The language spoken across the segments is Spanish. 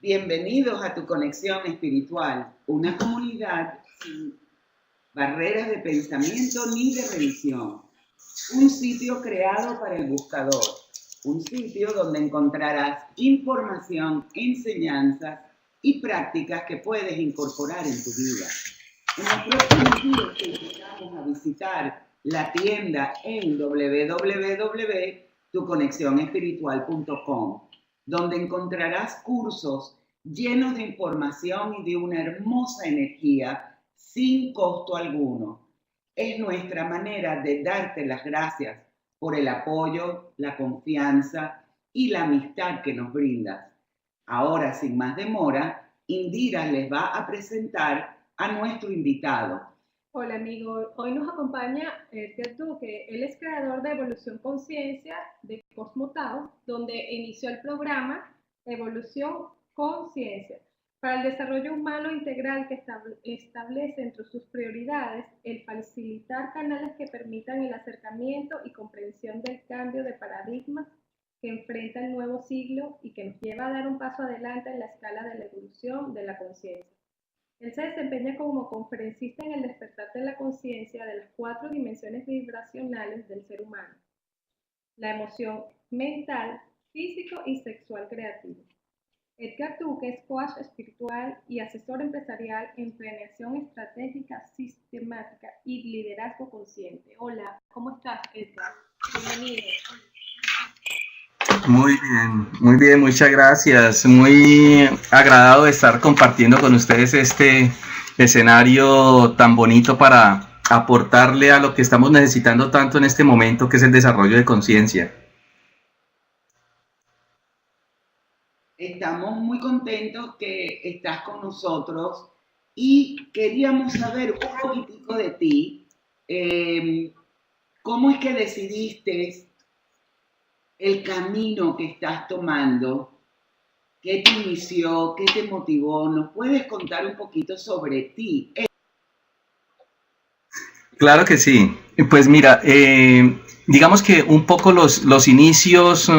Bienvenidos a Tu Conexión Espiritual, una comunidad sin barreras de pensamiento ni de religión. Un sitio creado para el buscador, un sitio donde encontrarás información, enseñanzas y prácticas que puedes incorporar en tu vida. En los próximos días te invitamos a visitar la tienda en www.tuconexionespiritual.com, donde encontrarás cursos llenos de información y de una hermosa energía sin costo alguno. Es nuestra manera de darte las gracias por el apoyo, la confianza y la amistad que nos brindas. Ahora, sin más demora, Indira les va a presentar a nuestro invitado. Hola amigo, hoy nos acompaña Edgar Duque. Él es creador de Evolución Conciencia de Cosmo Tao, donde inició el programa Evolución Conciencia para el desarrollo humano integral, que establece entre sus prioridades el facilitar canales que permitan el acercamiento y comprensión del cambio de paradigmas que enfrenta el nuevo siglo y que nos lleva a dar un paso adelante en la escala de la evolución de la conciencia. Él se desempeña como conferencista en el despertar de la conciencia de las 4 dimensiones vibracionales del ser humano: la emoción, mental, físico y sexual creativo. Edgar Duque es coach espiritual y asesor empresarial en planeación estratégica, sistemática y liderazgo consciente. Hola, ¿cómo estás, Edgar? Bienvenido. Muy bien, muchas gracias. Muy agradado de estar compartiendo con ustedes este escenario tan bonito para aportarle a lo que estamos necesitando tanto en este momento, que es el desarrollo de conciencia. Estamos muy contentos que estás con nosotros y queríamos saber un poquitico de ti. ¿Cómo es que decidiste el camino que estás tomando? ¿Qué te inició? ¿Qué te motivó? ¿Nos puedes contar un poquito sobre ti? Claro que sí. Pues mira, digamos que un poco los inicios,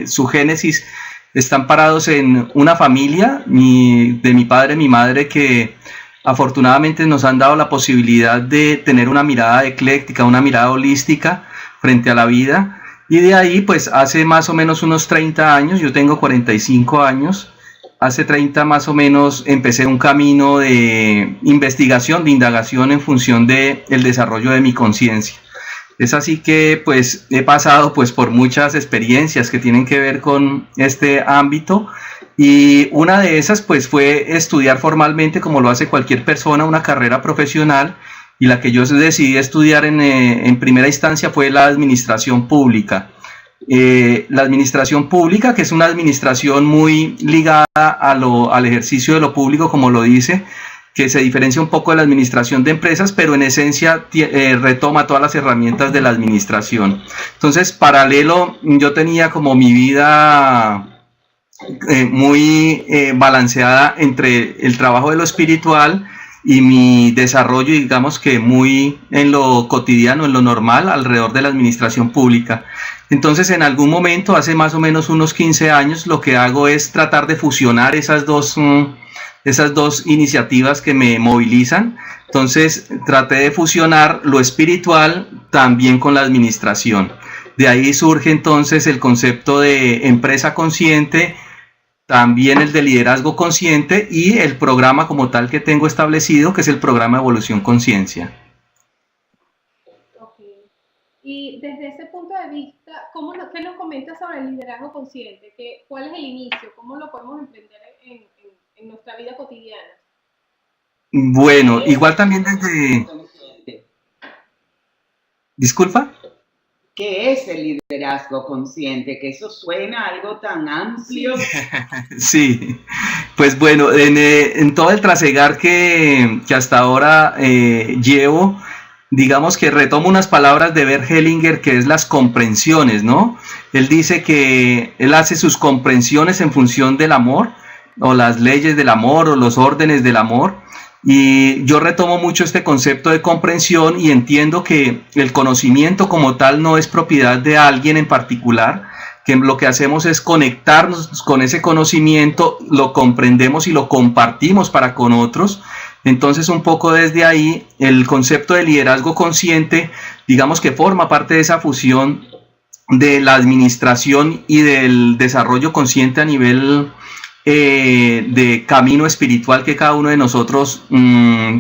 su génesis, están parados en una familia de mi padre y mi madre, que afortunadamente nos han dado la posibilidad de tener una mirada ecléctica, una mirada holística frente a la vida. Y de ahí, pues hace más o menos unos 30 años, yo tengo 45 años, hace 30 más o menos empecé un camino de investigación, de indagación en función del desarrollo de mi conciencia. Es así que pues he pasado pues por muchas experiencias que tienen que ver con este ámbito, y una de esas pues fue estudiar formalmente, como lo hace cualquier persona, una carrera profesional. Y la que yo decidí estudiar en primera instancia fue la administración pública. La administración pública, que es una administración muy ligada al ejercicio de lo público, como lo dice, que se diferencia un poco de la administración de empresas, pero en esencia retoma todas las herramientas de la administración. Entonces, paralelo, yo tenía como mi vida muy balanceada entre el trabajo de lo espiritual y mi desarrollo, digamos que muy en lo cotidiano, en lo normal, alrededor de la administración pública. Entonces, en algún momento, hace más o menos unos 15 años, lo que hago es tratar de fusionar esas dos iniciativas que me movilizan. Entonces, traté de fusionar lo espiritual también con la administración. De ahí surge entonces el concepto de empresa consciente, también el de liderazgo consciente, y el programa como tal que tengo establecido, que es el programa Evolución Conciencia. Ok. Y desde ese punto de vista, ¿qué nos comentas sobre el liderazgo consciente? ¿Cuál es el inicio? ¿Cómo lo podemos emprender en nuestra vida cotidiana? Bueno, igual también desde... ¿Disculpa? ¿Qué es el liderazgo consciente? Que eso suena algo tan amplio. Sí, pues bueno, en todo el trasegar que hasta ahora llevo, digamos que retomo unas palabras de Bert Hellinger, que es las comprensiones, ¿no? Él dice que él hace sus comprensiones en función del amor, o las leyes del amor, o los órdenes del amor. Y yo retomo mucho este concepto de comprensión, y entiendo que el conocimiento como tal no es propiedad de alguien en particular, que lo que hacemos es conectarnos con ese conocimiento, lo comprendemos y lo compartimos para con otros. Entonces, un poco desde ahí, el concepto de liderazgo consciente, digamos que forma parte de esa fusión de la administración y del desarrollo consciente a nivel de camino espiritual que cada uno de nosotros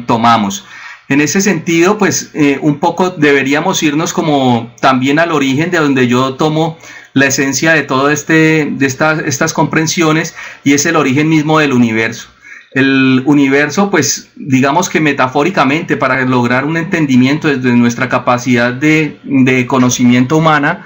tomamos. En ese sentido, pues un poco deberíamos irnos como también al origen de donde yo tomo la esencia de todo estas comprensiones, y es el origen mismo del universo. El universo, pues digamos que metafóricamente, para lograr un entendimiento desde nuestra capacidad de conocimiento humana,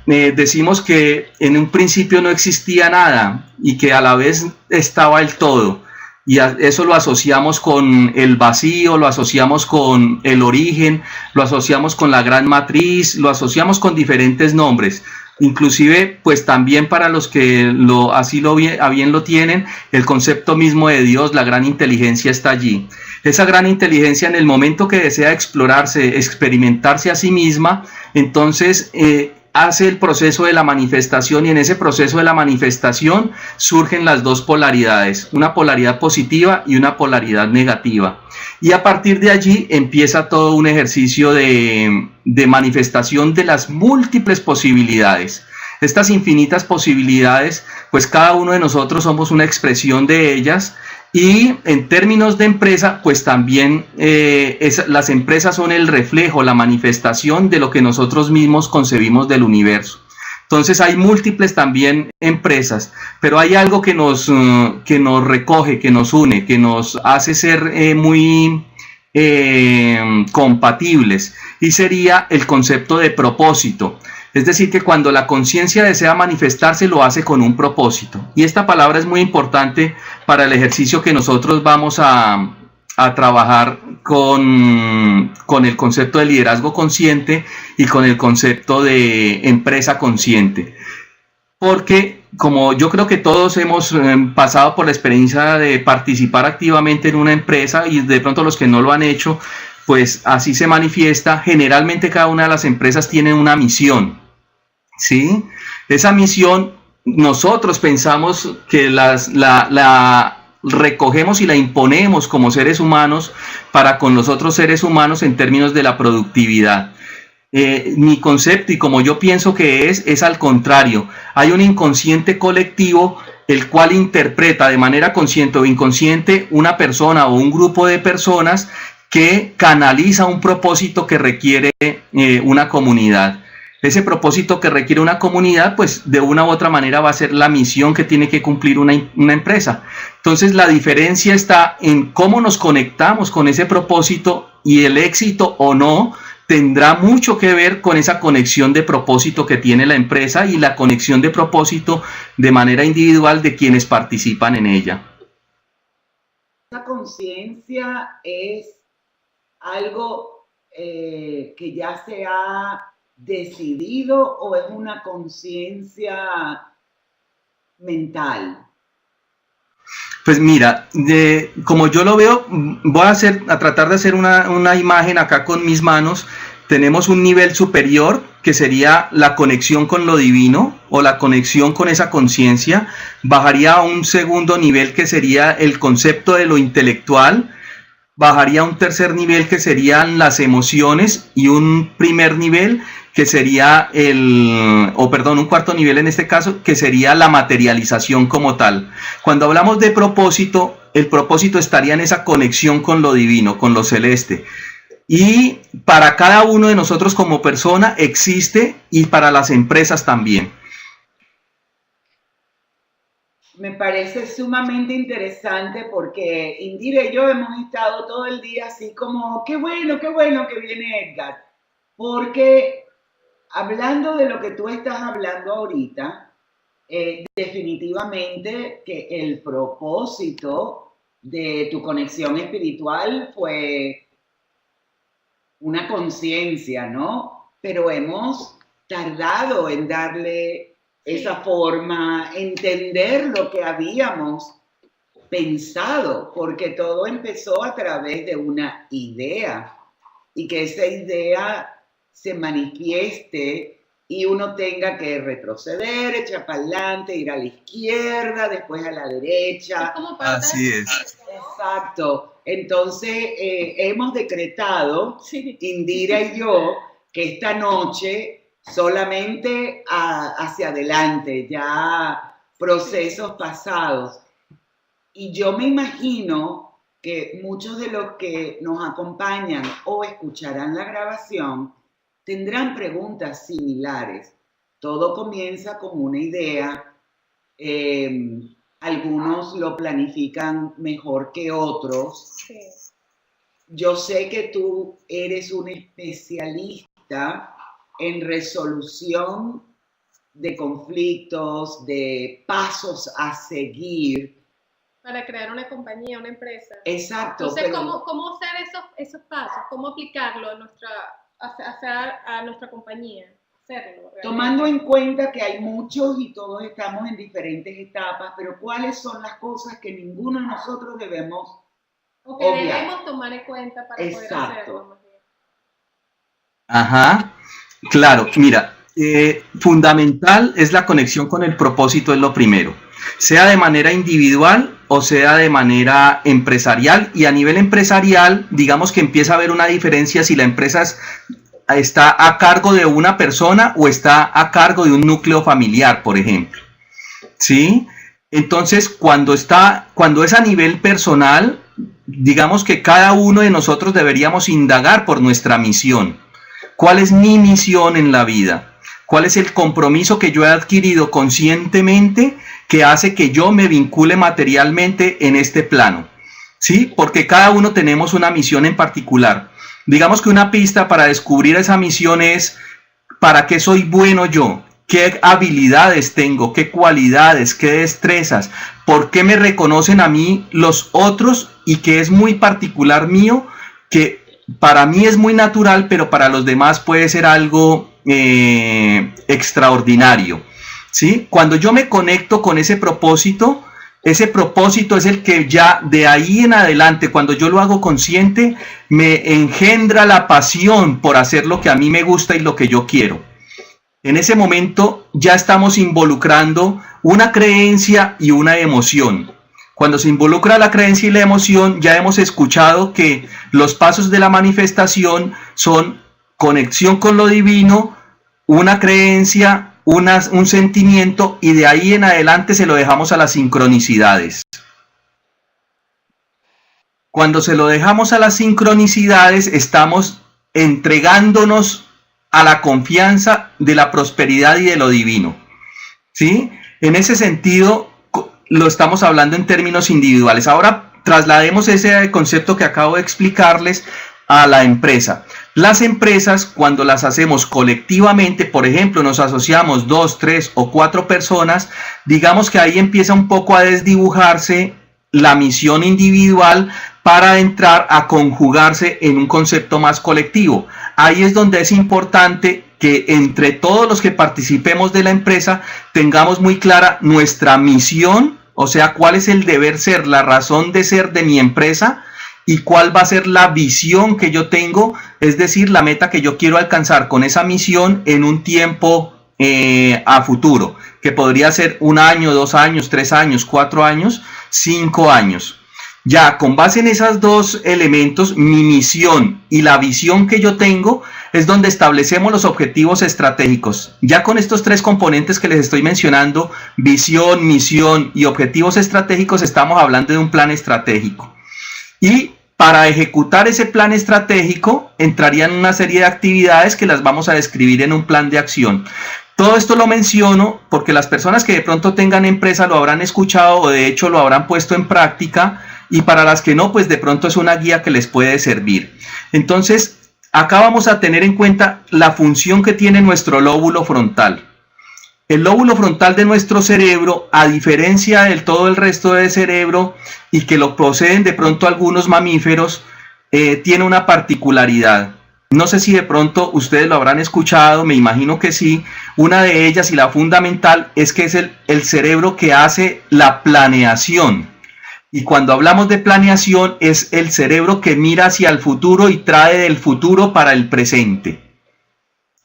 decimos que en un principio no existía nada y que a la vez estaba el todo. Y eso lo asociamos con el vacío, lo asociamos con el origen, lo asociamos con la gran matriz, lo asociamos con diferentes nombres. Inclusive, pues también para los que a bien lo tienen, el concepto mismo de Dios, la gran inteligencia, está allí. Esa gran inteligencia, en el momento que desea explorarse, experimentarse a sí misma, entonces hace el proceso de la manifestación, y en ese proceso de la manifestación surgen las dos polaridades, una polaridad positiva y una polaridad negativa. Y a partir de allí empieza todo un ejercicio de manifestación de las múltiples posibilidades. Estas infinitas posibilidades, pues cada uno de nosotros somos una expresión de ellas. Y en términos de empresa, pues también las empresas son el reflejo, la manifestación de lo que nosotros mismos concebimos del universo. Entonces hay múltiples también empresas, pero hay algo que nos recoge, que nos une, que nos hace ser muy compatibles, y sería el concepto de propósito. Es decir, que cuando la conciencia desea manifestarse, lo hace con un propósito. Y esta palabra es muy importante para el ejercicio que nosotros vamos a trabajar con el concepto de liderazgo consciente y con el concepto de empresa consciente. Porque como yo creo que todos hemos pasado por la experiencia de participar activamente en una empresa, y de pronto los que no lo han hecho, pues así se manifiesta. Generalmente cada una de las empresas tiene una misión. ¿Sí? Esa misión nosotros pensamos que la recogemos y la imponemos como seres humanos para con los otros seres humanos en términos de la productividad. Mi concepto, y como yo pienso que es al contrario. Hay un inconsciente colectivo el cual interpreta de manera consciente o inconsciente una persona o un grupo de personas que canaliza un propósito que requiere una comunidad. Ese propósito que requiere una comunidad, pues de una u otra manera va a ser la misión que tiene que cumplir una empresa. Entonces la diferencia está en cómo nos conectamos con ese propósito, y el éxito o no tendrá mucho que ver con esa conexión de propósito que tiene la empresa y la conexión de propósito de manera individual de quienes participan en ella. ¿Esa conciencia es algo que ya se ha decidido, o es una conciencia mental? Pues mira, como yo lo veo, voy a tratar de hacer una imagen acá con mis manos. Tenemos un nivel superior que sería la conexión con lo divino, o la conexión con esa conciencia. Bajaría a un segundo nivel que sería el concepto de lo intelectual. Bajaría a un tercer nivel que serían las emociones, y un primer nivel que sería un cuarto nivel en este caso, que sería la materialización como tal. Cuando hablamos de propósito, el propósito estaría en esa conexión con lo divino, con lo celeste. Y para cada uno de nosotros como persona existe, y para las empresas también. Me parece sumamente interesante, porque Indira y yo hemos estado todo el día así como, qué bueno que viene Edgar, porque hablando de lo que tú estás hablando ahorita, definitivamente que el propósito de tu conexión espiritual fue una conciencia, ¿no? Pero hemos tardado en darle esa forma, entender lo que habíamos pensado, porque todo empezó a través de una idea, y que esa idea se manifieste y uno tenga que retroceder, echar para adelante, ir a la izquierda, después a la derecha. Es como parte Así es. Exacto. Entonces, hemos decretado, Sí. Indira y yo, que esta noche solamente hacia adelante, ya procesos pasados. Y yo me imagino que muchos de los que nos acompañan o escucharán la grabación tendrán preguntas similares. Todo comienza como una idea. Algunos lo planifican mejor que otros. Sí. Yo sé que tú eres un especialista en resolución de conflictos, de pasos a seguir. Para crear una compañía, una empresa. Exacto. Entonces, pero ¿cómo hacer esos pasos? ¿Cómo aplicarlo a nuestra compañía? Hacerlo, realmente. tomando en cuenta que hay muchos y todos estamos en diferentes etapas, pero ¿cuáles son las cosas que ninguno de nosotros debemos O que obviar? debemos tomar en cuenta para poder Exacto. hacerlo. Más bien. Ajá, claro, mira, fundamental es la conexión con el propósito, es lo primero, sea de manera individual o sea de manera empresarial, y a nivel empresarial, digamos que empieza a haber una diferencia si la empresa está a cargo de una persona o está a cargo de un núcleo familiar, por ejemplo, ¿sí? Entonces, cuando es a nivel personal, digamos que cada uno de nosotros deberíamos indagar por nuestra misión. ¿Cuál es mi misión en la vida? ¿Cuál es el compromiso que yo he adquirido conscientemente que hace que yo me vincule materialmente en este plano? ¿Sí? Porque cada uno tenemos una misión en particular. Digamos que una pista para descubrir esa misión es ¿para qué soy bueno yo? ¿Qué habilidades tengo? ¿Qué cualidades? ¿Qué destrezas? ¿Por qué me reconocen a mí los otros y que es muy particular mío, que para mí es muy natural, pero para los demás puede ser algo extraordinario? ¿Sí? Cuando yo me conecto con ese propósito es el que ya de ahí en adelante, cuando yo lo hago consciente, me engendra la pasión por hacer lo que a mí me gusta y lo que yo quiero. En ese momento ya estamos involucrando una creencia y una emoción. Cuando se involucra la creencia y la emoción, ya hemos escuchado que los pasos de la manifestación son conexión con lo divino, una creencia, un sentimiento, y de ahí en adelante se lo dejamos a las sincronicidades. Cuando se lo dejamos a las sincronicidades, estamos entregándonos a la confianza de la prosperidad y de lo divino, ¿sí? En ese sentido, lo estamos hablando en términos individuales. Ahora traslademos ese concepto que acabo de explicarles a la empresa. Las empresas, cuando las hacemos colectivamente, por ejemplo, nos asociamos 2, 3 o 4 personas, digamos que ahí empieza un poco a desdibujarse la misión individual para entrar a conjugarse en un concepto más colectivo. Ahí es donde es importante que entre todos los que participemos de la empresa tengamos muy clara nuestra misión, o sea, cuál es el deber ser, la razón de ser de mi empresa, y cuál va a ser la visión que yo tengo, es decir, la meta que yo quiero alcanzar con esa misión en un tiempo a futuro, que podría ser 1 año, 2 años, 3 años, 4 años, 5 años. Ya con base en esos dos elementos, mi misión y la visión que yo tengo, es donde establecemos los objetivos estratégicos. Ya con estos 3 componentes que les estoy mencionando, visión, misión y objetivos estratégicos, estamos hablando de un plan estratégico. Y para ejecutar ese plan estratégico, entrarían una serie de actividades que las vamos a describir en un plan de acción. Todo esto lo menciono porque las personas que de pronto tengan empresa lo habrán escuchado o de hecho lo habrán puesto en práctica, y para las que no, pues de pronto es una guía que les puede servir. Entonces, acá vamos a tener en cuenta la función que tiene nuestro lóbulo frontal. El lóbulo frontal de nuestro cerebro, a diferencia del todo el resto del cerebro y que lo poseen de pronto algunos mamíferos, tiene una particularidad. No sé si de pronto ustedes lo habrán escuchado, me imagino que sí. Una de ellas, y la fundamental, es que es el cerebro que hace la planeación. Y cuando hablamos de planeación, es el cerebro que mira hacia el futuro y trae del futuro para el presente.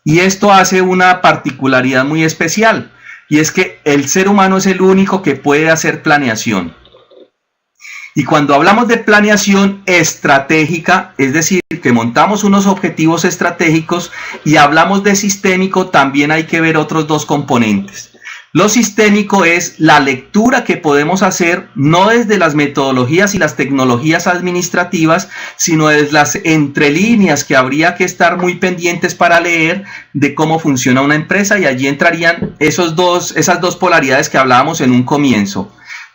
Y esto hace una particularidad muy especial, y es que el ser humano es el único que puede hacer planeación. Y cuando hablamos de planeación estratégica, es decir, que montamos unos objetivos estratégicos y hablamos de sistémico, también hay que ver otros dos componentes. Lo sistémico es la lectura que podemos hacer no desde las metodologías y las tecnologías administrativas, sino desde las entrelíneas que habría que estar muy pendientes para leer de cómo funciona una empresa, y allí entrarían esas dos polaridades que hablábamos en un comienzo.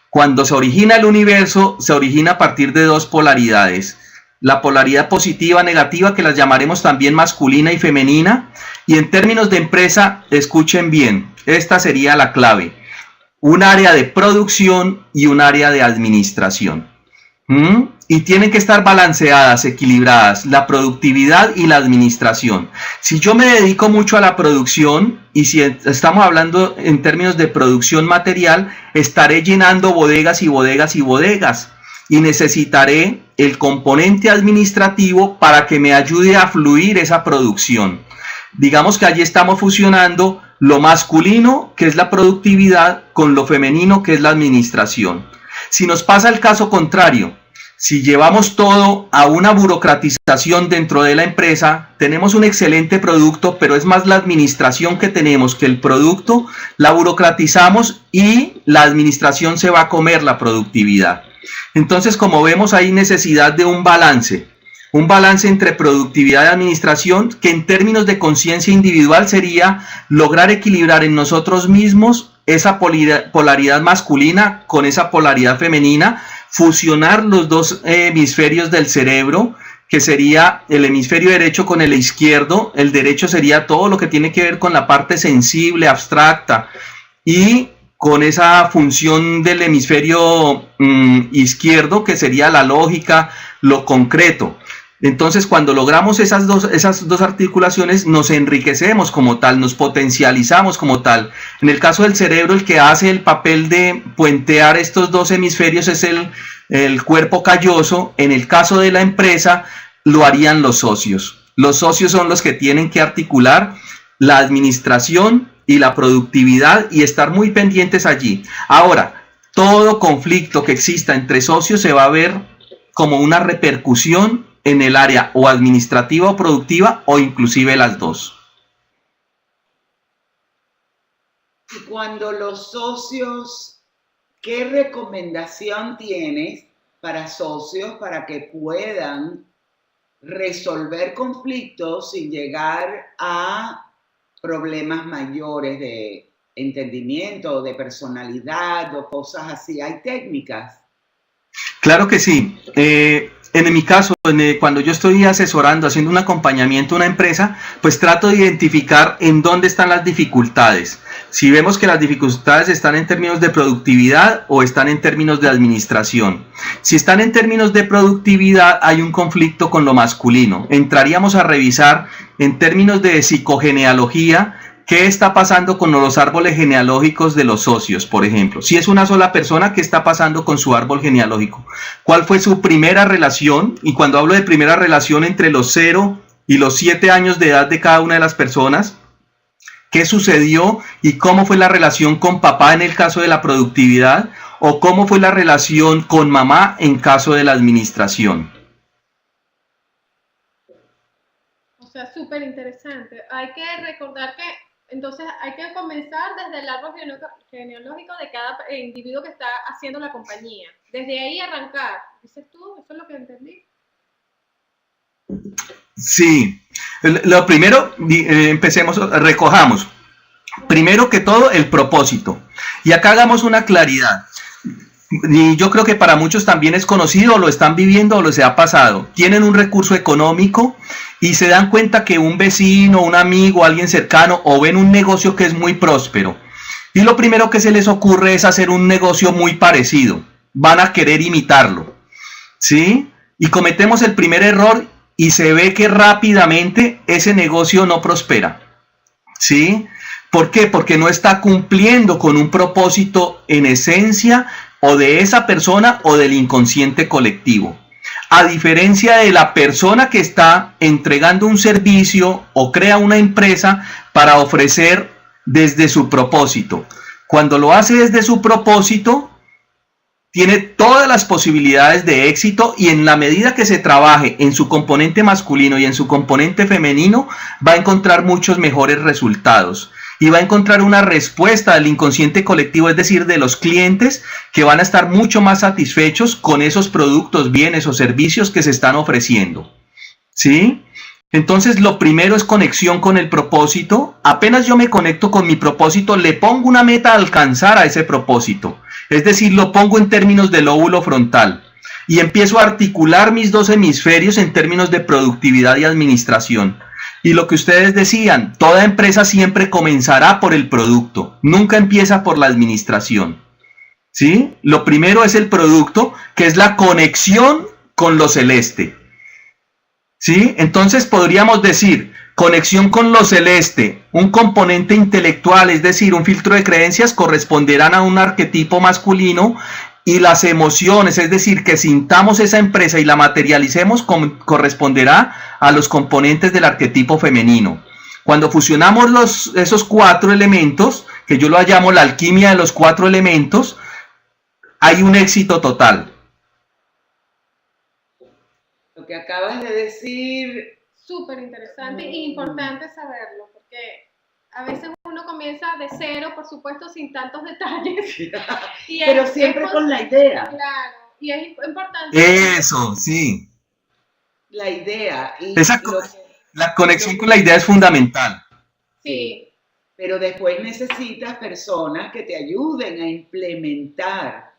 Cuando se origina el universo, se origina a partir de dos polaridades. La polaridad positiva, negativa, que las llamaremos también masculina y femenina. Y en términos de empresa, escuchen bien, esta sería la clave. Un área de producción y un área de administración. Y tienen que estar balanceadas, equilibradas, la productividad y la administración. Si yo me dedico mucho a la producción, y si estamos hablando en términos de producción material, estaré llenando bodegas y bodegas y bodegas, y necesitaré el componente administrativo para que me ayude a fluir esa producción. Digamos que allí estamos fusionando lo masculino, que es la productividad, con lo femenino, que es la administración. Si nos pasa el caso contrario, si llevamos todo a una burocratización dentro de la empresa, tenemos un excelente producto, pero es más la administración que tenemos que el producto, la burocratizamos y la administración se va a comer la productividad. Entonces, como vemos, hay necesidad de un balance entre productividad y administración, que en términos de conciencia individual sería lograr equilibrar en nosotros mismos esa polaridad masculina con esa polaridad femenina, fusionar los dos hemisferios del cerebro, que sería el hemisferio derecho con el izquierdo. El derecho sería todo lo que tiene que ver con la parte sensible, abstracta, y con esa función del hemisferio izquierdo, que sería la lógica, lo concreto. Entonces, cuando logramos esas dos articulaciones, nos enriquecemos como tal, nos potencializamos como tal. En el caso del cerebro, el que hace el papel de puentear estos dos hemisferios es el cuerpo calloso. En el caso de la empresa, lo harían los socios. Los socios son los que tienen que articular la administración y la productividad y estar muy pendientes allí. Ahora, todo conflicto que exista entre socios se va a ver como una repercusión en el área o administrativa o productiva, o inclusive las dos. Y cuando los socios, ¿qué recomendación tienes para socios para que puedan resolver conflictos sin llegar a problemas mayores de entendimiento, de personalidad o cosas así? ¿Hay técnicas? Claro que sí. En mi caso, cuando yo estoy asesorando, haciendo un acompañamiento a una empresa, pues trato de identificar en dónde están las dificultades. Si vemos que las dificultades están en términos de productividad o están en términos de administración. Si están en términos de productividad, hay un conflicto con lo masculino. Entraríamos a revisar en términos de psicogenealogía, ¿qué está pasando con los árboles genealógicos de los socios, por ejemplo? Si es una sola persona, ¿qué está pasando con su árbol genealógico? ¿Cuál fue su primera relación? Y cuando hablo de primera relación, entre los 0 y los 7 años de edad de cada una de las personas, ¿qué sucedió y cómo fue la relación con papá en el caso de la productividad? ¿O cómo fue la relación con mamá en caso de la administración? O sea, súper interesante. Hay que recordar que entonces hay que comenzar desde el árbol genealógico de cada individuo que está haciendo la compañía. Desde ahí arrancar. ¿Dices tú? ¿Eso es lo que entendí? Sí. Lo primero, recojamos. Primero que todo, el propósito. Y acá hagamos una claridad. Y yo creo que para muchos también es conocido, o lo están viviendo o lo se ha pasado. Tienen un recurso económico y se dan cuenta que un vecino, un amigo, alguien cercano, o ven un negocio que es muy próspero. Y lo primero que se les ocurre es hacer un negocio muy parecido. Van a querer imitarlo, ¿sí? Y cometemos el primer error y se ve que rápidamente ese negocio no prospera, ¿sí? ¿Por qué? Porque no está cumpliendo con un propósito en esencia o de esa persona o del inconsciente colectivo. a diferencia de la persona que está entregando un servicio o crea una empresa para ofrecer desde su propósito. Cuando lo hace desde su propósito, tiene todas las posibilidades de éxito, y en la medida que se trabaje en su componente masculino y en su componente femenino, va a encontrar muchos mejores resultados y va a encontrar una respuesta del inconsciente colectivo, es decir, de los clientes, que van a estar mucho más satisfechos con esos productos, bienes o servicios que se están ofreciendo. ¿Sí? Entonces, lo primero es conexión con el propósito. Apenas yo me conecto con mi propósito, le pongo una meta a alcanzar a ese propósito. Es decir, lo pongo en términos del lóbulo frontal y empiezo a articular mis dos hemisferios en términos de productividad y administración. Y lo que ustedes decían, toda empresa siempre comenzará por el producto, nunca empieza por la administración. ¿Sí? Lo primero es el producto, que es la conexión con lo celeste. ¿Sí? Entonces podríamos decir, conexión con lo celeste, un componente intelectual, es decir, un filtro de creencias, corresponderán a un arquetipo masculino, y las emociones, es decir, que sintamos esa empresa y la materialicemos, corresponderá a los componentes del arquetipo femenino. Cuando fusionamos esos 4 elementos, que yo lo llamo la alquimia de los 4 elementos, hay un éxito total. Lo que acabas de decir... Súper interesante e importante saberlo, porque a veces uno comienza de cero, por supuesto, sin tantos detalles. Pero siempre con la idea. Claro, y es importante. Eso, sí. La idea. Y la conexión con la idea es fundamental. Sí. Pero después necesitas personas que te ayuden a implementar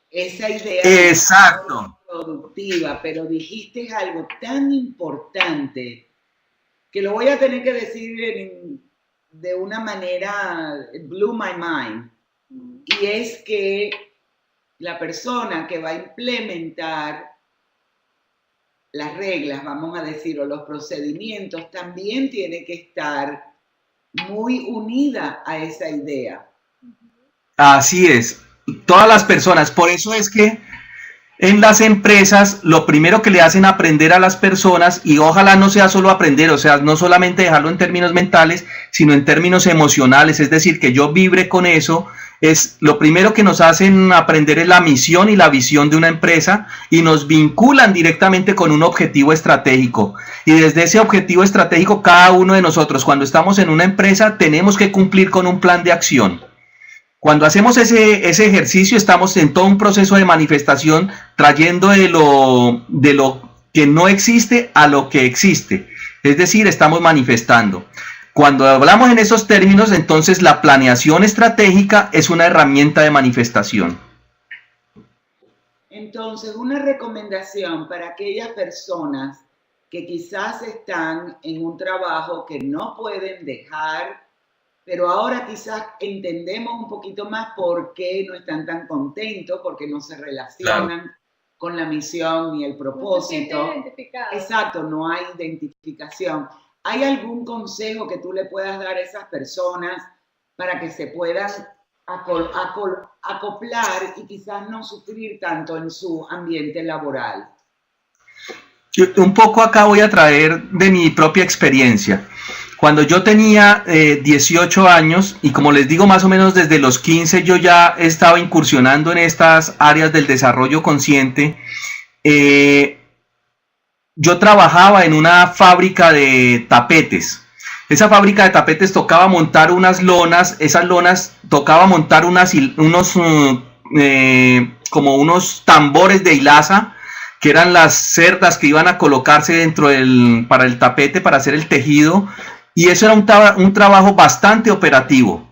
esa idea. Exacto. Productiva, pero dijiste algo tan importante que lo voy a tener que decir de una manera, blew my mind, y es que la persona que va a implementar las reglas, vamos a decir, o los procedimientos, también tiene que estar muy unida a esa idea. Así es, todas las personas, por eso es que en las empresas, lo primero que le hacen aprender a las personas, y ojalá no sea solo aprender, o sea, no solamente dejarlo en términos mentales, sino en términos emocionales, es decir, que yo vibre con eso, es lo primero que nos hacen aprender es la misión y la visión de una empresa, y nos vinculan directamente con un objetivo estratégico. Y desde ese objetivo estratégico, cada uno de nosotros, cuando estamos en una empresa, tenemos que cumplir con un plan de acción. Cuando hacemos ese ejercicio, estamos en todo un proceso de manifestación, trayendo de lo que no existe a lo que existe. Es decir, estamos manifestando. Cuando hablamos en esos términos, entonces la planeación estratégica es una herramienta de manifestación. Entonces, una recomendación para aquellas personas que quizás están en un trabajo que no pueden dejar, pero ahora quizás entendemos un poquito más por qué no están tan contentos, porque no se relacionan con la misión ni el propósito. No se identificado. Exacto, no hay identificación. ¿Hay algún consejo que tú le puedas dar a esas personas para que se puedan acoplar y quizás no sufrir tanto en su ambiente laboral? Un poco acá voy a traer de mi propia experiencia. Cuando yo tenía 18 años, y como les digo, más o menos desde los 15 yo ya estaba incursionando en estas áreas del desarrollo consciente, yo trabajaba en una fábrica de tapetes. Esa fábrica de tapetes tocaba montar unas lonas, esas lonas tocaba montar como unos tambores de hilaza, que eran las cerdas que iban a colocarse para el tapete, para hacer el tejido. Y eso era un trabajo bastante operativo.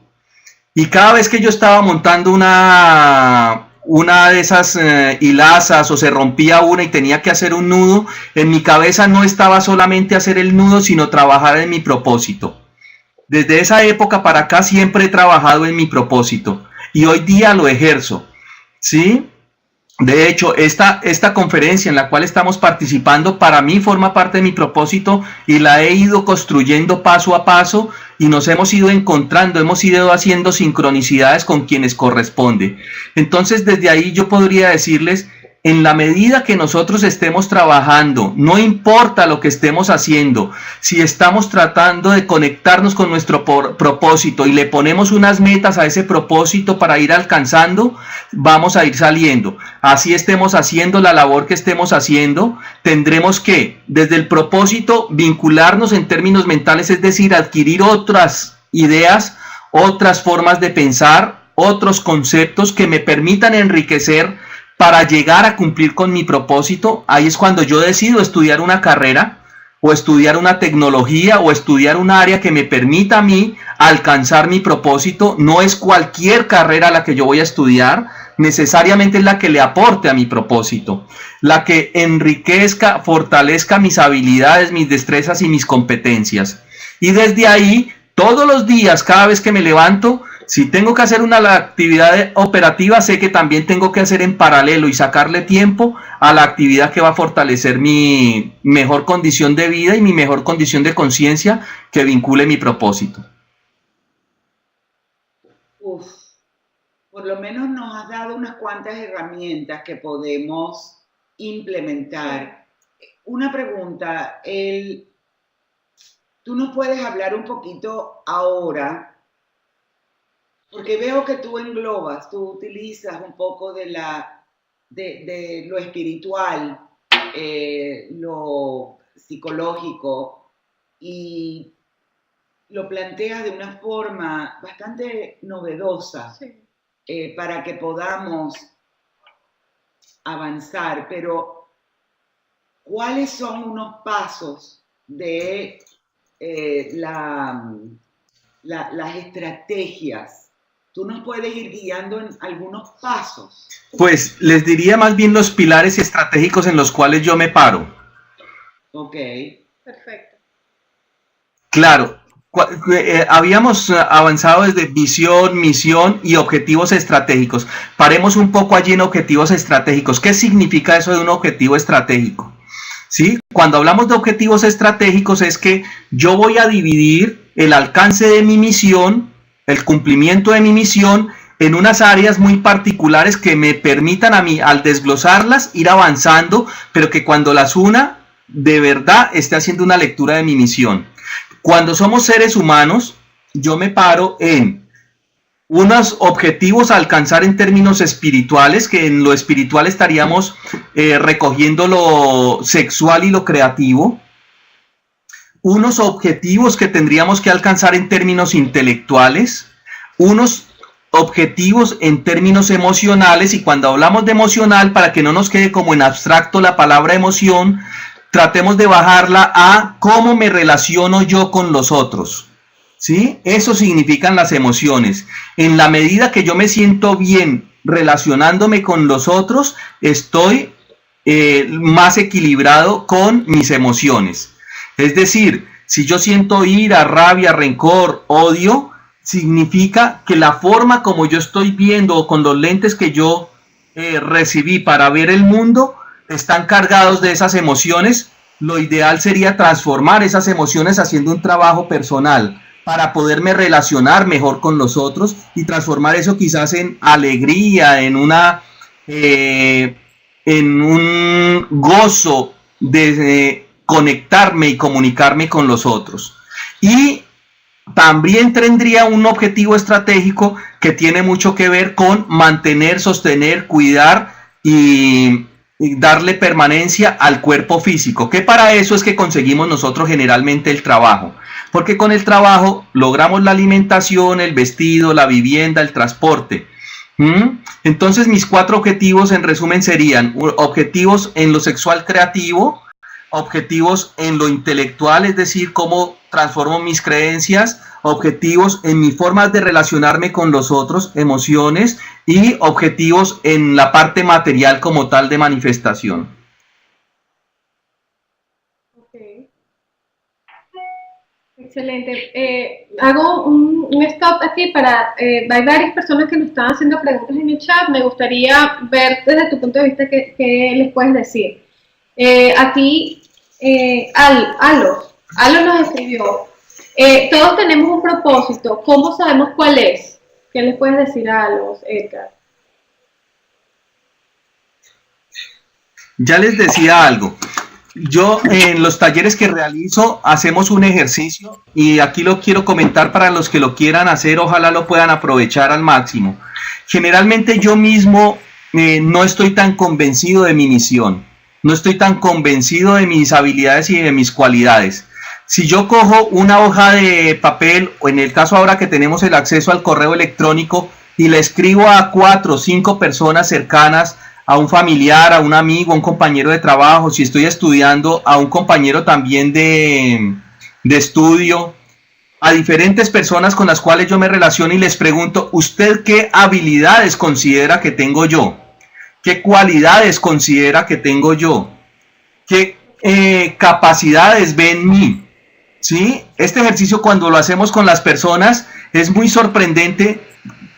Y cada vez que yo estaba montando una de esas hilazas, o se rompía una y tenía que hacer un nudo, en mi cabeza no estaba solamente hacer el nudo, sino trabajar en mi propósito. Desde esa época para acá siempre he trabajado en mi propósito. Y hoy día lo ejerzo. ¿Sí? De hecho, esta conferencia en la cual estamos participando, para mí forma parte de mi propósito, y la he ido construyendo paso a paso, y nos hemos ido encontrando, hemos ido haciendo sincronicidades con quienes corresponde. Entonces, desde ahí yo podría decirles en la medida que nosotros estemos trabajando, no importa lo que estemos haciendo, si estamos tratando de conectarnos con nuestro propósito y le ponemos unas metas a ese propósito para ir alcanzando, vamos a ir saliendo. Así estemos haciendo la labor que estemos haciendo, tendremos que, desde el propósito, vincularnos en términos mentales, es decir, adquirir otras ideas, otras formas de pensar, otros conceptos que me permitan enriquecer para llegar a cumplir con mi propósito. Ahí es cuando yo decido estudiar una carrera o estudiar una tecnología o estudiar un área que me permita a mí alcanzar mi propósito. No es cualquier carrera la que yo voy a estudiar, necesariamente es la que le aporte a mi propósito, la que enriquezca, fortalezca mis habilidades, mis destrezas y mis competencias. Y desde ahí, todos los días, cada vez que me levanto, si tengo que hacer una actividad operativa, sé que también tengo que hacer en paralelo y sacarle tiempo a la actividad que va a fortalecer mi mejor condición de vida y mi mejor condición de conciencia que vincule mi propósito. Uf, por lo menos nos has dado unas cuantas herramientas que podemos implementar. Una pregunta, ¿tú nos puedes hablar un poquito ahora? Porque veo que tú englobas, tú utilizas un poco de lo espiritual, lo psicológico, y lo planteas de una forma bastante novedosa, sí, para que podamos avanzar. Pero, ¿cuáles son unos pasos de las estrategias? ¿Tú nos puedes ir guiando en algunos pasos? Pues les diría más bien los pilares estratégicos en los cuales yo me paro. Ok. Perfecto. Claro, habíamos avanzado desde visión, misión y objetivos estratégicos. Paremos un poco allí en objetivos estratégicos. ¿Qué significa eso de un objetivo estratégico? ¿Sí? Cuando hablamos de objetivos estratégicos es que yo voy a dividir el alcance de mi misión, el cumplimiento de mi misión, en unas áreas muy particulares que me permitan a mí, al desglosarlas, ir avanzando, pero que cuando las una, de verdad esté haciendo una lectura de mi misión. Cuando somos seres humanos, yo me paro en unos objetivos a alcanzar en términos espirituales, que en lo espiritual estaríamos recogiendo lo sexual y lo creativo. Unos objetivos que tendríamos que alcanzar en términos intelectuales, unos objetivos en términos emocionales, y cuando hablamos de emocional, para que no nos quede como en abstracto la palabra emoción, tratemos de bajarla a cómo me relaciono yo con los otros, ¿sí? Eso significan las emociones. En la medida que yo me siento bien relacionándome con los otros, estoy más equilibrado con mis emociones. Es decir, si yo siento ira, rabia, rencor, odio, significa que la forma como yo estoy viendo o con los lentes que yo recibí para ver el mundo están cargados de esas emociones. Lo ideal sería transformar esas emociones haciendo un trabajo personal para poderme relacionar mejor con los otros y transformar eso quizás en alegría, en un gozo de conectarme y comunicarme con los otros. Y también tendría un objetivo estratégico que tiene mucho que ver con mantener, sostener, cuidar y darle permanencia al cuerpo físico, que para eso es que conseguimos nosotros generalmente el trabajo, porque con el trabajo logramos la alimentación, el vestido, la vivienda, el transporte. Entonces mis 4 objetivos en resumen serían objetivos en lo sexual creativo, objetivos en lo intelectual, es decir, cómo transformo mis creencias, objetivos en mi forma de relacionarme con los otros, emociones, y objetivos en la parte material como tal de manifestación. Okay. Excelente. Hago un stop aquí para, hay varias personas que nos están haciendo preguntas en el chat. Me gustaría ver desde tu punto de vista qué les puedes decir. Aquí, Alo nos escribió, todos tenemos un propósito, ¿cómo sabemos cuál es? ¿Qué les puedes decir a Alo, Edgar? Ya les decía algo. Yo en los talleres que realizo hacemos un ejercicio y aquí lo quiero comentar para los que lo quieran hacer, ojalá lo puedan aprovechar al máximo. Generalmente yo mismo no estoy tan convencido de mi misión, no estoy tan convencido de mis habilidades y de mis cualidades. Si yo cojo una hoja de papel, o en el caso ahora que tenemos el acceso al correo electrónico, y le escribo a 4 o 5 personas cercanas, a un familiar, a un amigo, a un compañero de trabajo, si estoy estudiando, a un compañero también de estudio, a diferentes personas con las cuales yo me relaciono y les pregunto, ¿usted qué habilidades considera que tengo yo? ¿Qué cualidades considera que tengo yo? ¿Qué capacidades ve en mí? ¿Sí? Este ejercicio cuando lo hacemos con las personas es muy sorprendente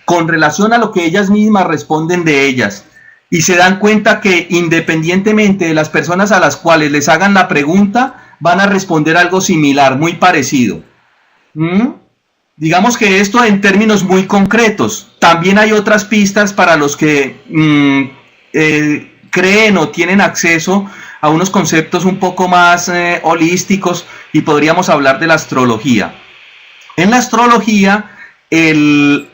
con relación a lo que ellas mismas responden de ellas. Y se dan cuenta que independientemente de las personas a las cuales les hagan la pregunta, van a responder algo similar, muy parecido. Digamos que esto en términos muy concretos. También hay otras pistas para los que creen o tienen acceso a unos conceptos un poco más holísticos y podríamos hablar de la astrología. En la astrología, el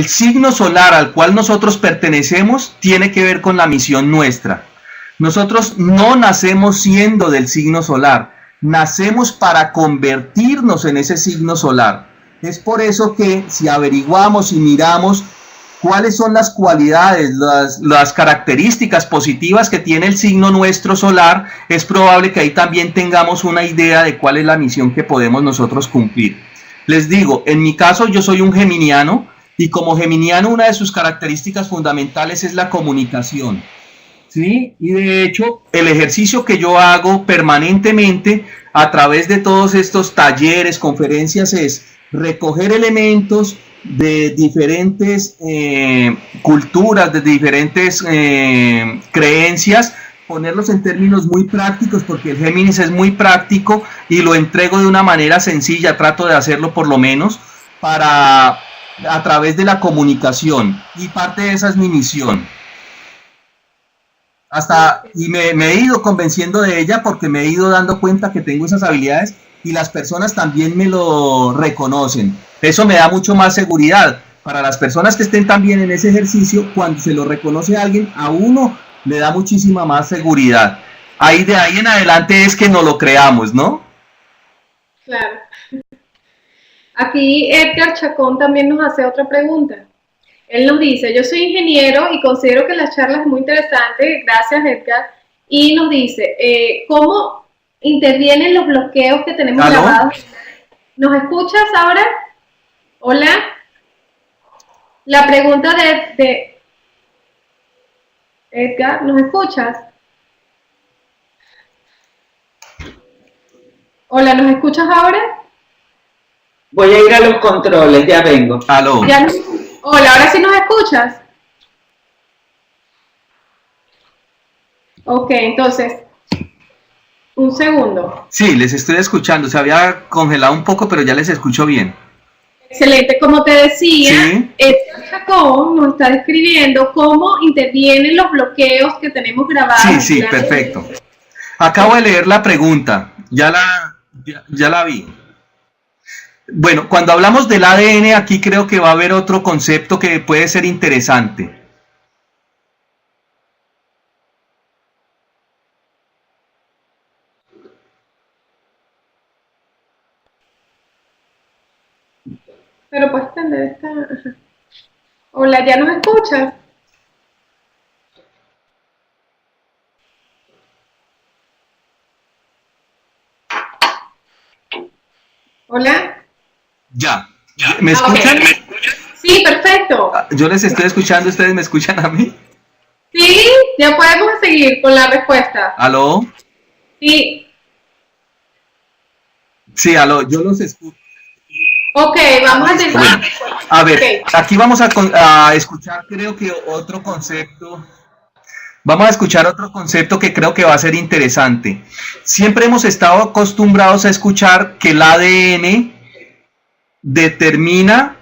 signo solar al cual nosotros pertenecemos tiene que ver con la misión nuestra. Nosotros no nacemos siendo del signo solar, nacemos para convertirnos en ese signo solar. Es por eso que si averiguamos y miramos cuáles son las cualidades, las características positivas que tiene el signo nuestro solar, es probable que ahí también tengamos una idea de cuál es la misión que podemos nosotros cumplir. Les digo, en mi caso yo soy un geminiano, y como geminiano una de sus características fundamentales es la comunicación, ¿sí? Y de hecho el ejercicio que yo hago permanentemente a través de todos estos talleres, conferencias, es recoger elementos de diferentes culturas, de diferentes creencias, ponerlos en términos muy prácticos, porque el Géminis es muy práctico y lo entrego de una manera sencilla, trato de hacerlo por lo menos, a través de la comunicación, y parte de esa es mi misión. Y me he ido convenciendo de ella porque me he ido dando cuenta que tengo esas habilidades y las personas también me lo reconocen. Eso me da mucho más seguridad. Para las personas que estén también en ese ejercicio, cuando se lo reconoce a alguien, a uno le da muchísima más seguridad. Ahí de ahí en adelante es que no lo creamos, ¿no? Claro. Aquí Edgar Chacón también nos hace otra pregunta. Él nos dice, yo soy ingeniero y considero que la charla es muy interesante, gracias Edgar, y nos dice, ¿cómo intervienen los bloqueos que tenemos ¿Aló? grabados? ¿Nos escuchas ahora? Hola. La pregunta de Edgar, ¿nos escuchas? Hola, ¿nos escuchas ahora? Voy a ir a los controles, ya vengo. Aló. Hola, ¿ahora sí nos escuchas? Ok, entonces, un segundo. Sí, les estoy escuchando. Se había congelado un poco, pero ya les escucho bien. Excelente, como te decía, Sí. Edgar Chacón nos está describiendo cómo intervienen los bloqueos que tenemos grabados. Sí, perfecto. Acabo de leer la pregunta, ya la vi. Bueno, cuando hablamos del ADN, aquí creo que va a haber otro concepto que puede ser interesante. Pero puedes tender esta... Ajá. Hola, ¿ya nos escuchas? Hola. Ya. ¿Me escuchan? Okay. Sí, perfecto. Yo les estoy escuchando, ¿ustedes me escuchan a mí? Sí, ya podemos seguir con la respuesta. ¿Aló? Sí. Sí, aló, yo los escucho. Ok, vamos a seguir. Bueno, a ver, Okay. aquí vamos a escuchar, creo que otro concepto. Vamos a escuchar otro concepto que creo que va a ser interesante. Siempre hemos estado acostumbrados a escuchar que el ADN determina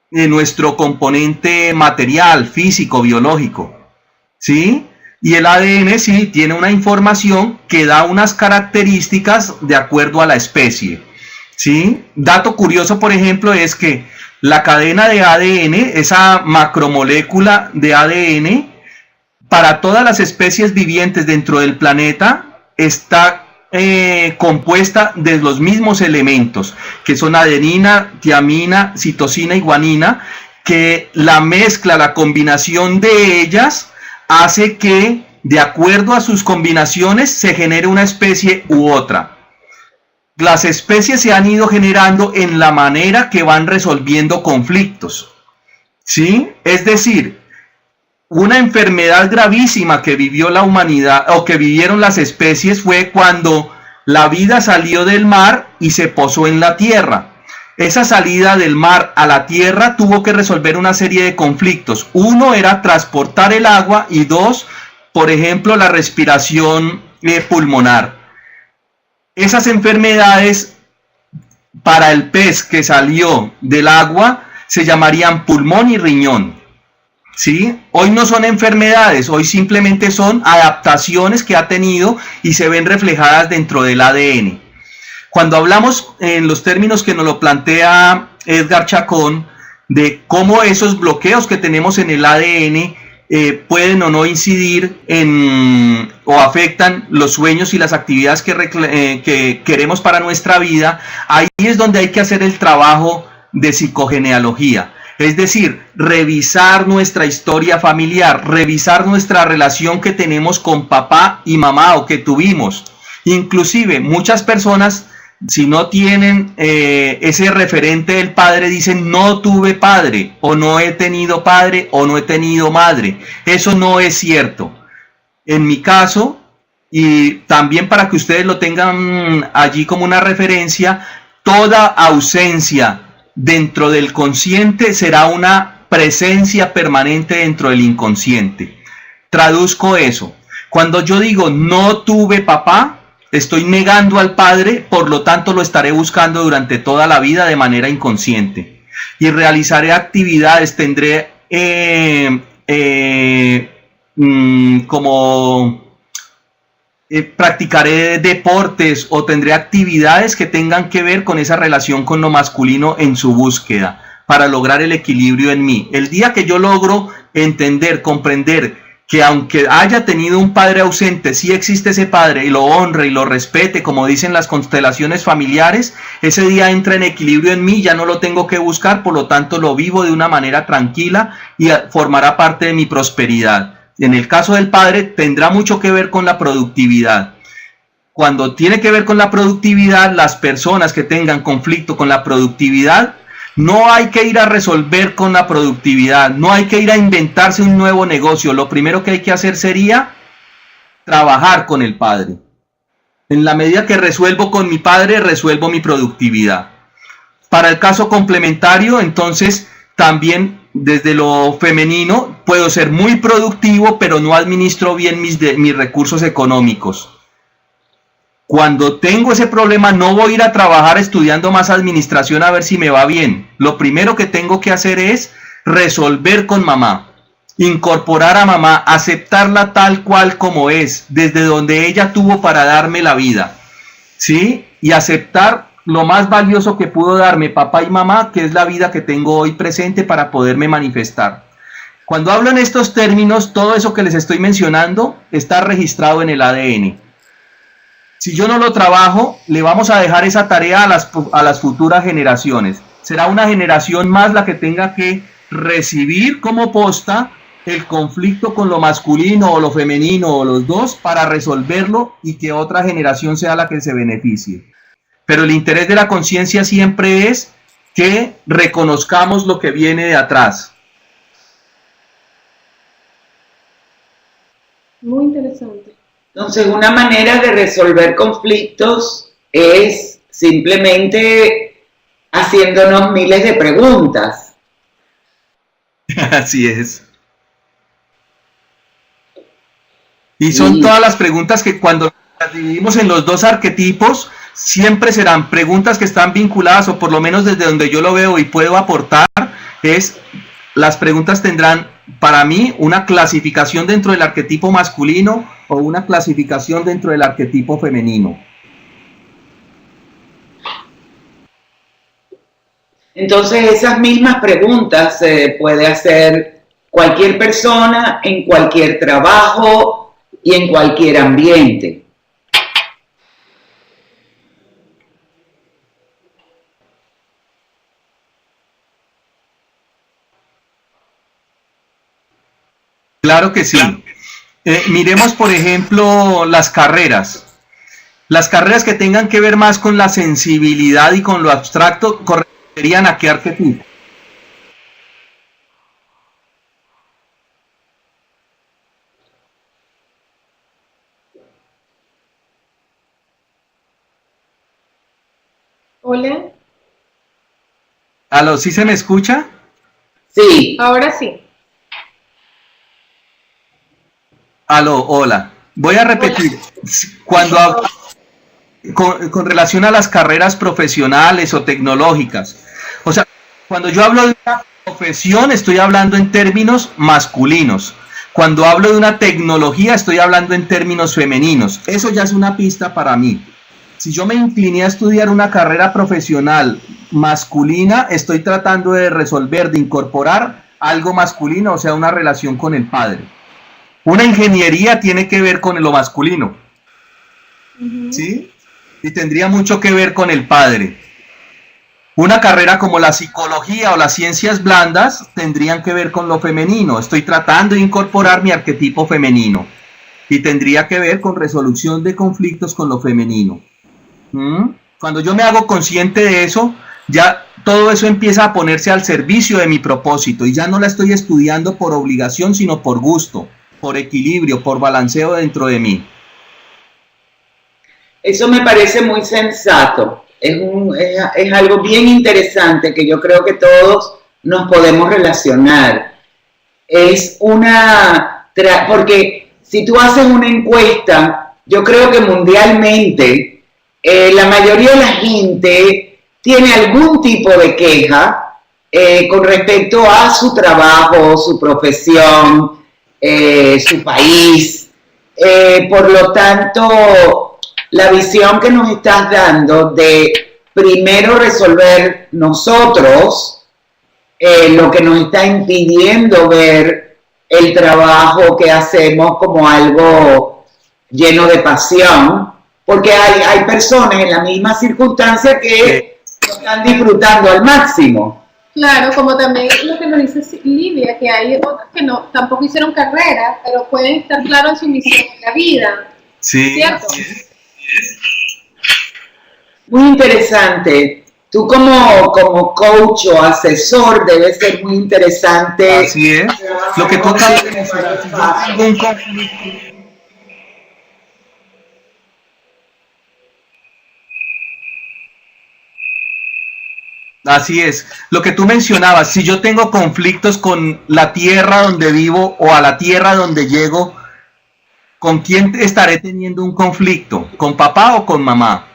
nuestro componente material, físico, biológico, ¿sí? y el ADN sí tiene una información que da unas características de acuerdo a la especie, ¿sí? Dato curioso, por ejemplo, es que la cadena de ADN, esa macromolécula de ADN, para todas las especies vivientes dentro del planeta, está compuesta de los mismos elementos, que son adenina, tiamina, citosina y guanina, que la mezcla, la combinación de ellas hace que, de acuerdo a sus combinaciones, se genere una especie u otra. Las especies se han ido generando en la manera que van resolviendo conflictos, ¿sí? Es decir, una enfermedad gravísima que vivió la humanidad o que vivieron las especies fue cuando la vida salió del mar y se posó en la tierra. Esa salida del mar a la tierra tuvo que resolver una serie de conflictos. Uno era transportar el agua y dos, por ejemplo, la respiración pulmonar. Esas enfermedades para el pez que salió del agua se llamarían pulmón y riñón. ¿Sí? Hoy no son enfermedades, hoy simplemente son adaptaciones que ha tenido y se ven reflejadas dentro del ADN. Cuando hablamos en los términos que nos lo plantea Edgar Chacón, de cómo esos bloqueos que tenemos en el ADN pueden o no incidir en o afectan los sueños y las actividades que queremos para nuestra vida, ahí es donde hay que hacer el trabajo de psicogenealogía. Es decir, revisar nuestra historia familiar, revisar nuestra relación que tenemos con papá y mamá o que tuvimos. Inclusive muchas personas, si no tienen ese referente del padre, dicen no tuve padre, o no he tenido padre, o no he tenido madre. Eso no es cierto. En mi caso, y también para que ustedes lo tengan allí como una referencia, toda ausencia dentro del consciente será una presencia permanente dentro del inconsciente. Traduzco eso. Cuando yo digo no tuve papá, estoy negando al padre, por lo tanto lo estaré buscando durante toda la vida de manera inconsciente. Y realizaré actividades, tendré practicaré deportes o tendré actividades que tengan que ver con esa relación con lo masculino en su búsqueda para lograr el equilibrio en mí. El día que yo logro entender, comprender que aunque haya tenido un padre ausente, sí existe ese padre y lo honre y lo respete, como dicen las constelaciones familiares, ese día entra en equilibrio en mí, ya no lo tengo que buscar, por lo tanto lo vivo de una manera tranquila y formará parte de mi prosperidad. En el caso del padre tendrá mucho que ver con la productividad. Cuando tiene que ver con la productividad, las personas que tengan conflicto con la productividad, no hay que ir a resolver con la productividad, no hay que ir a inventarse un nuevo negocio. Lo primero que hay que hacer sería trabajar con el padre. En la medida que resuelvo con mi padre, resuelvo mi productividad. Para el caso complementario, entonces, también desde lo femenino puedo ser muy productivo, pero no administro bien mis recursos económicos. Cuando tengo ese problema, no voy a ir a trabajar estudiando más administración a ver si me va bien. Lo primero que tengo que hacer es resolver con mamá, incorporar a mamá, aceptarla tal cual como es, desde donde ella tuvo para darme la vida, ¿sí? Y aceptar lo más valioso que pudo darme papá y mamá, que es la vida que tengo hoy presente para poderme manifestar. Cuando hablo en estos términos, todo eso que les estoy mencionando está registrado en el ADN. Si yo no lo trabajo, le vamos a dejar esa tarea a las futuras generaciones. Será una generación más la que tenga que recibir como posta el conflicto con lo masculino o lo femenino o los dos para resolverlo y que otra generación sea la que se beneficie. Pero el interés de la conciencia siempre es que reconozcamos lo que viene de atrás. Muy interesante. Entonces, una manera de resolver conflictos es simplemente haciéndonos miles de preguntas. Así es. Y son todas las preguntas que cuando las dividimos en los dos arquetipos, siempre serán preguntas que están vinculadas, o por lo menos desde donde yo lo veo y puedo aportar, las preguntas tendrán para mí, una clasificación dentro del arquetipo masculino o una clasificación dentro del arquetipo femenino. Entonces, esas mismas preguntas se puede hacer cualquier persona en cualquier trabajo y en cualquier ambiente. Claro que sí. Miremos, por ejemplo, las carreras. Las carreras que tengan que ver más con la sensibilidad y con lo abstracto, ¿corresponderían a qué arquetipo? Hola. ¿Aló, sí se me escucha? Sí. Ahora sí. Aló, hola. Voy a repetir. Hola. Cuando hablo con relación a las carreras profesionales o tecnológicas, o sea, cuando yo hablo de una profesión, estoy hablando en términos masculinos. Cuando hablo de una tecnología, estoy hablando en términos femeninos. Eso ya es una pista para mí. Si yo me incliné a estudiar una carrera profesional masculina, estoy tratando de resolver, de incorporar algo masculino, o sea, una relación con el padre. Una ingeniería tiene que ver con lo masculino, ¿sí? Y tendría mucho que ver con el padre. Una carrera como la psicología o las ciencias blandas tendrían que ver con lo femenino. Estoy tratando de incorporar mi arquetipo femenino. Y tendría que ver con resolución de conflictos con lo femenino. Cuando yo me hago consciente de eso, ya todo eso empieza a ponerse al servicio de mi propósito. Y ya no la estoy estudiando por obligación, sino por gusto, por equilibrio, por balanceo dentro de mí. Eso me parece muy sensato. Es algo bien interesante que yo creo que todos nos podemos relacionar. Porque si tú haces una encuesta, yo creo que mundialmente la mayoría de la gente tiene algún tipo de queja con respecto a su trabajo, su profesión, su país. Por lo tanto, la visión que nos estás dando de primero resolver nosotros lo que nos está impidiendo ver el trabajo que hacemos como algo lleno de pasión, porque hay personas en la misma circunstancia que lo están disfrutando al máximo. Claro, como también lo que nos dice Livia, que hay otros que no, tampoco hicieron carrera, pero pueden estar claros en su misión en la vida. Sí. ¿Cierto? Muy interesante. Tú como coach o asesor debe ser muy interesante. Así es. Lo que tú acabas de mencionar, si yo tengo un conflicto. Así es. Lo que tú mencionabas, si yo tengo conflictos con la tierra donde vivo o a la tierra donde llego, ¿con quién estaré teniendo un conflicto? ¿Con papá o con mamá?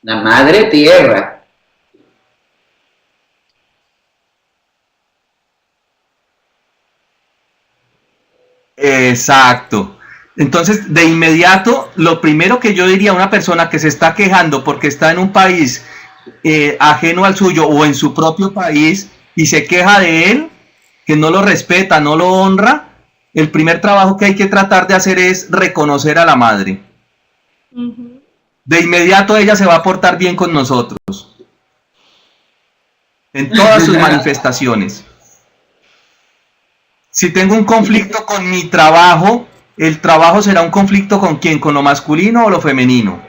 La madre tierra. Exacto. Entonces, de inmediato, lo primero que yo diría a una persona que se está quejando porque está en un país ajeno al suyo o en su propio país y se queja de él, que no lo respeta, no lo honra, el primer trabajo que hay que tratar de hacer es reconocer a la madre. De inmediato ella se va a portar bien con nosotros, en todas sus manifestaciones. Si tengo un conflicto con mi trabajo, el trabajo será un conflicto ¿con quién? ¿Con lo masculino o lo femenino?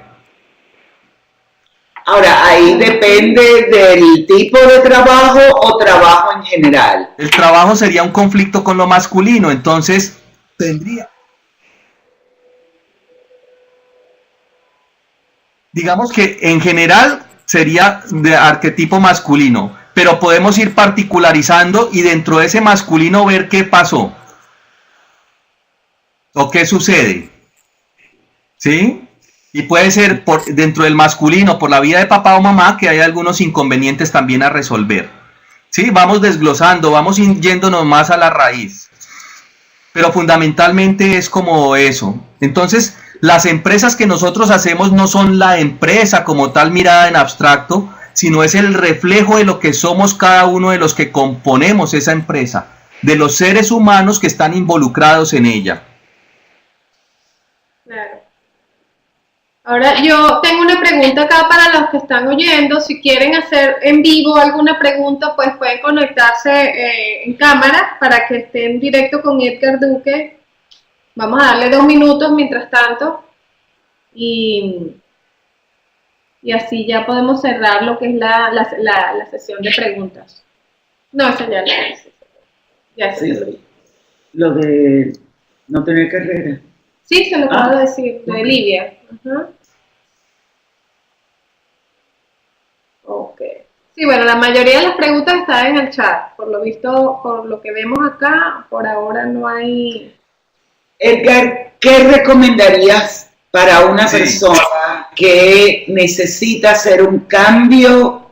Ahora, ahí depende del tipo de trabajo o trabajo en general. El trabajo sería un conflicto con lo masculino, entonces tendría. Digamos que en general sería de arquetipo masculino, pero podemos ir particularizando y dentro de ese masculino ver qué pasó o qué sucede, ¿sí? Y puede ser dentro del masculino, por la vida de papá o mamá, que hay algunos inconvenientes también a resolver, ¿sí? Vamos desglosando, vamos yéndonos más a la raíz. Pero fundamentalmente es como eso. Entonces, las empresas que nosotros hacemos no son la empresa como tal mirada en abstracto, sino es el reflejo de lo que somos cada uno de los que componemos esa empresa, de los seres humanos que están involucrados en ella. Claro. Ahora yo tengo una pregunta acá para los que están oyendo. Si quieren hacer en vivo alguna pregunta, pues pueden conectarse en cámara para que estén en directo con Edgar Duque. Vamos a darle 2 minutos mientras tanto y así ya podemos cerrar lo que es la sesión de preguntas. No, eso ya lo hice. Ya se lo dije. Lo de no tener carrera. Sí, se lo acabo de decir, de Livia. Ok. Sí, bueno, la mayoría de las preguntas están en el chat. Por lo visto, por lo que vemos acá, por ahora no hay... Edgar, ¿qué recomendarías para una persona que necesita hacer un cambio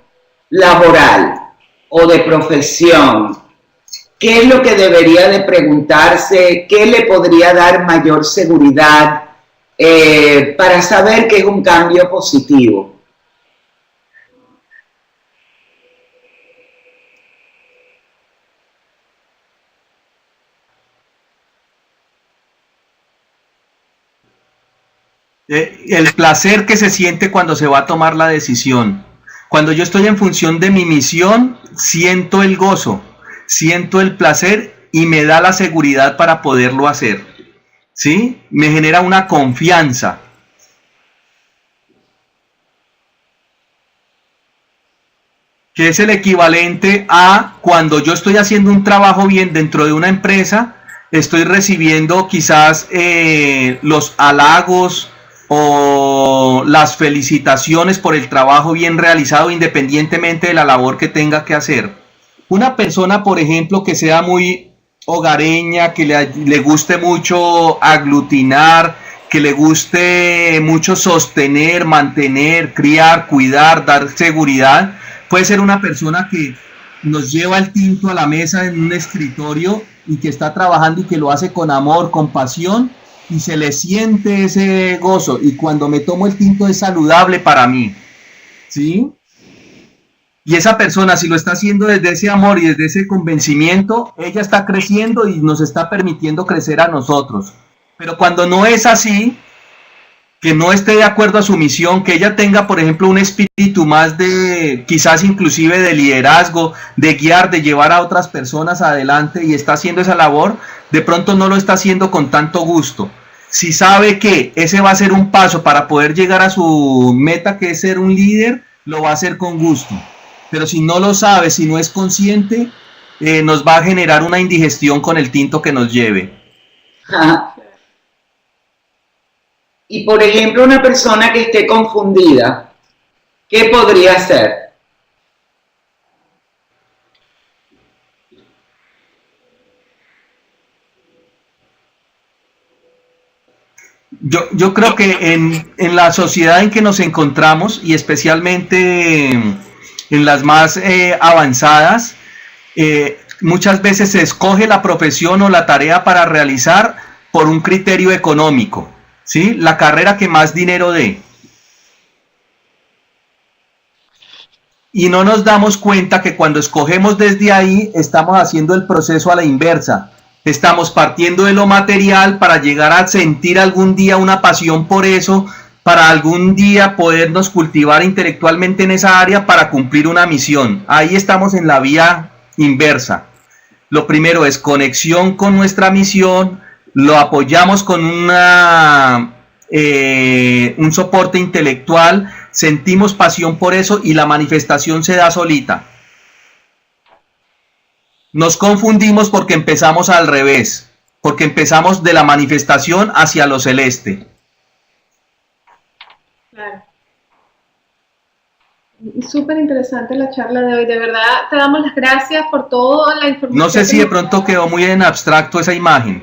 laboral o de profesión? ¿Qué es lo que debería de preguntarse? ¿Qué le podría dar mayor seguridad para saber que es un cambio positivo? El placer que se siente cuando se va a tomar la decisión. Cuando yo estoy en función de mi misión, siento el gozo, siento el placer y me da la seguridad para poderlo hacer. ¿Sí? Me genera una confianza. Que es el equivalente a cuando yo estoy haciendo un trabajo bien dentro de una empresa, estoy recibiendo quizás los halagos o las felicitaciones por el trabajo bien realizado independientemente de la labor que tenga que hacer. Una persona, por ejemplo, que sea muy hogareña, que le guste mucho aglutinar, que le guste mucho sostener, mantener, criar, cuidar, dar seguridad, puede ser una persona que nos lleva el tinto a la mesa en un escritorio y que está trabajando y que lo hace con amor, con pasión, y se le siente ese gozo, y cuando me tomo el tinto es saludable para mí, ¿sí? Y esa persona, si lo está haciendo desde ese amor y desde ese convencimiento, ella está creciendo y nos está permitiendo crecer a nosotros. Pero cuando no es así, que no esté de acuerdo a su misión, que ella tenga, por ejemplo, un espíritu más de, quizás inclusive de liderazgo, de guiar, de llevar a otras personas adelante y está haciendo esa labor, de pronto no lo está haciendo con tanto gusto. Si sabe que ese va a ser un paso para poder llegar a su meta, que es ser un líder, lo va a hacer con gusto. Pero si no lo sabe, si no es consciente, nos va a generar una indigestión con el tinto que nos lleve. Ajá. Y por ejemplo, una persona que esté confundida, ¿qué podría hacer? Yo creo que en la sociedad en que nos encontramos, y especialmente en las más avanzadas, muchas veces se escoge la profesión o la tarea para realizar por un criterio económico, ¿sí? La carrera que más dinero dé. Y no nos damos cuenta que cuando escogemos desde ahí, estamos haciendo el proceso a la inversa. Estamos partiendo de lo material para llegar a sentir algún día una pasión por eso, para algún día podernos cultivar intelectualmente en esa área para cumplir una misión. Ahí estamos en la vía inversa. Lo primero es conexión con nuestra misión, lo apoyamos con un soporte intelectual, sentimos pasión por eso y la manifestación se da solita. Nos confundimos porque empezamos al revés, porque empezamos de la manifestación hacia lo celeste. Claro. Súper interesante la charla de hoy, de verdad te damos las gracias por toda la información. No sé si de pronto quedó muy en abstracto esa imagen.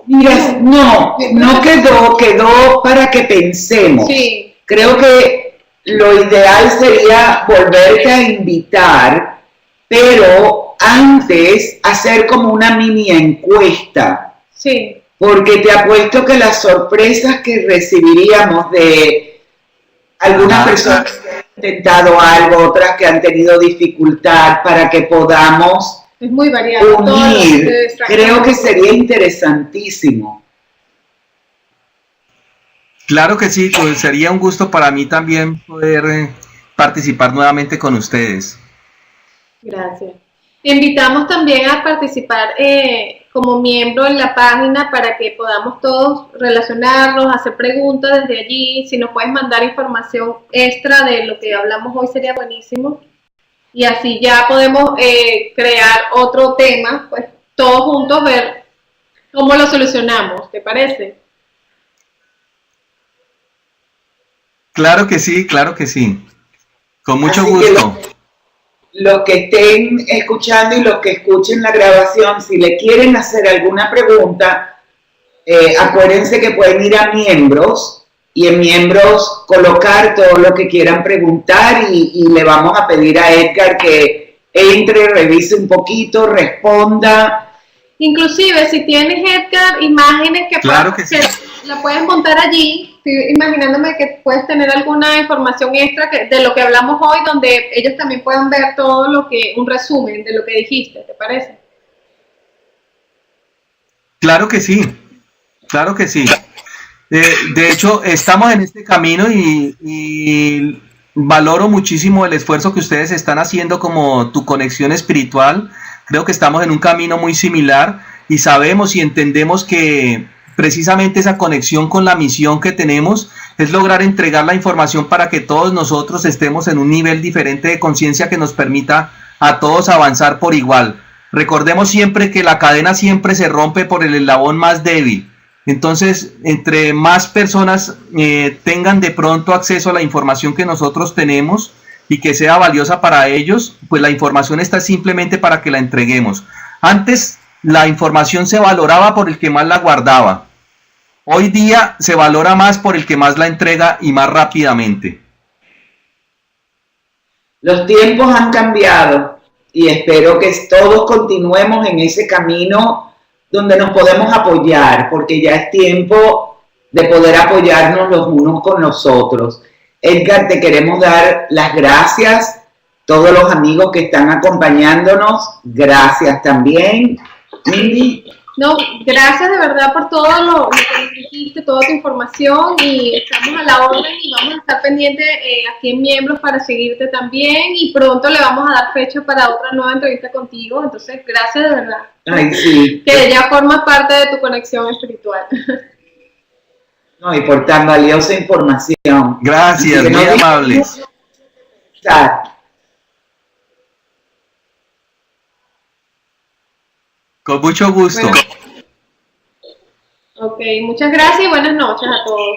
Mira, no quedó para que pensemos. Sí. Creo que lo ideal sería volverte a invitar, pero antes hacer como una mini encuesta. Sí. Porque te apuesto que las sorpresas que recibiríamos de algunas personas que han intentado algo, otras que han tenido dificultad, para que podamos es muy variado, unir, creo que sería interesantísimo. Claro que sí, pues sería un gusto para mí también poder participar nuevamente con ustedes. Gracias. Te invitamos también a participar como miembro en la página para que podamos todos relacionarnos, hacer preguntas desde allí. Si nos puedes mandar información extra de lo que hablamos hoy sería buenísimo. Y así ya podemos crear otro tema, pues todos juntos ver cómo lo solucionamos, ¿te parece? Claro que sí, claro que sí. Con mucho Así gusto. Los que estén escuchando y los que escuchen la grabación, si le quieren hacer alguna pregunta, acuérdense que pueden ir a miembros y en miembros colocar todo lo que quieran preguntar y le vamos a pedir a Edgar que entre, revise un poquito, responda. Inclusive si tienes, Edgar, imágenes que, claro que sí, la puedes montar allí. Estoy imaginándome que puedes tener alguna información extra de lo que hablamos hoy, donde ellos también puedan ver todo lo que, un resumen de lo que dijiste, ¿te parece? Claro que sí, claro que sí. De hecho, estamos en este camino y valoro muchísimo el esfuerzo que ustedes están haciendo como Tu Conexión Espiritual. Creo que estamos en un camino muy similar y sabemos y entendemos que precisamente esa conexión con la misión que tenemos es lograr entregar la información para que todos nosotros estemos en un nivel diferente de conciencia que nos permita a todos avanzar por igual. Recordemos siempre que la cadena siempre se rompe por el eslabón más débil. Entonces, entre más personas tengan de pronto acceso a la información que nosotros tenemos y que sea valiosa para ellos, pues la información está simplemente para que la entreguemos. Antes la información se valoraba por el que más la guardaba. Hoy día se valora más por el que más la entrega y más rápidamente. Los tiempos han cambiado y espero que todos continuemos en ese camino donde nos podemos apoyar, porque ya es tiempo de poder apoyarnos los unos con los otros. Edgar, te queremos dar las gracias. Todos los amigos que están acompañándonos, gracias también. Mindy. No, gracias de verdad por todo lo que nos dijiste, toda tu información, y estamos a la orden y vamos a estar pendientes aquí en Miembros para seguirte también, y pronto le vamos a dar fecha para otra nueva entrevista contigo. Entonces, gracias de verdad. Ay, sí. Que ya formas parte de Tu Conexión Espiritual. No, y por tan valiosa información. Gracias, muy amables. Con mucho gusto. Bueno. Ok, muchas gracias y buenas noches a todos.